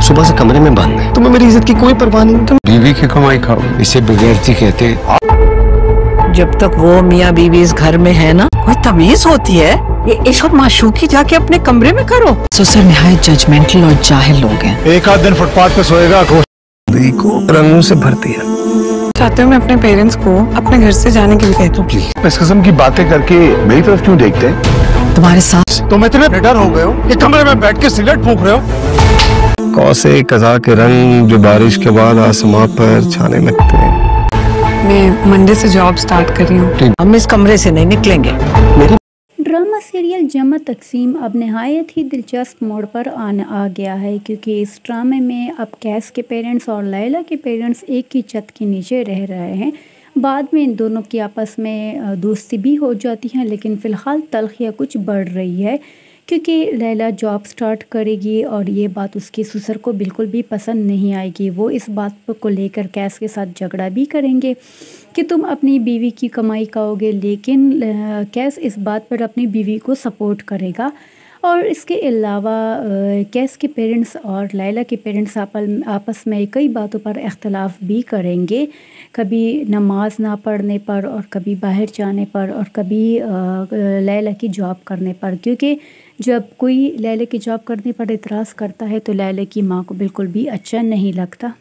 सुबह से कमरे में बंद है। तुम्हें मेरी इज्जत की कोई परवाह नहीं। तुम बीवी की कमाई खाओ, इसे बेगैरती कहते। जब तक वो मियाँ बीवी इस घर में है ना, कोई तमीज होती है? ये इश्क माशूकी जाके अपने कमरे में करो। ससुर निहायत जजमेंटल और जाहिल लोग हैं। एक आध दिन फुटपाथ पे सोएगा, जिंदगी को रंगों से भरती है। चाहते हो मैं अपने पेरेंट्स को अपने घर से जाने के लिए कह दूं? इस किस्म की बातें करके मेरी तरफ क्यों देखते हैं? तुम्हारे साथ तुम इतने निडर हो गए हो कि कमरे में बैठ के सिगरेट फूंक रहे हो। कौसे कज़ा के रंग जो बारिश के बाद आसमां पर छाने लगते हैं। मैं मंडे से जॉब स्टार्ट कर रही हूँ। हम इस कमरे से नहीं निकलेंगे। ड्रामा सीरियल जमा तकसीम अब नहायत ही दिलचस्प मोड़ पर आ गया है, क्योंकि इस ड्रामे में अब कैस के पेरेंट्स और लैला के पेरेंट्स एक ही छत के नीचे रह रहे हैं। बाद में इन दोनों की आपस में दोस्ती भी हो जाती है, लेकिन फ़िलहाल तलखियाँ कुछ बढ़ रही है, क्योंकि लैला जॉब स्टार्ट करेगी और ये बात उसके ससुर को बिल्कुल भी पसंद नहीं आएगी। वो इस बात को लेकर कैस के साथ झगड़ा भी करेंगे कि तुम अपनी बीवी की कमाई खाओगे, लेकिन कैस इस बात पर अपनी बीवी को सपोर्ट करेगा। और इसके अलावा कैस के पेरेंट्स और लैला के पेरेंट्स आपस में कई बातों पर इख्तलाफ भी करेंगे, कभी नमाज ना पढ़ने पर और कभी बाहर जाने पर और कभी लैला की जॉब करने पर, क्योंकि जब कोई लैला की जॉब करने पर इतराज़ करता है तो लैला की माँ को बिल्कुल भी अच्छा नहीं लगता।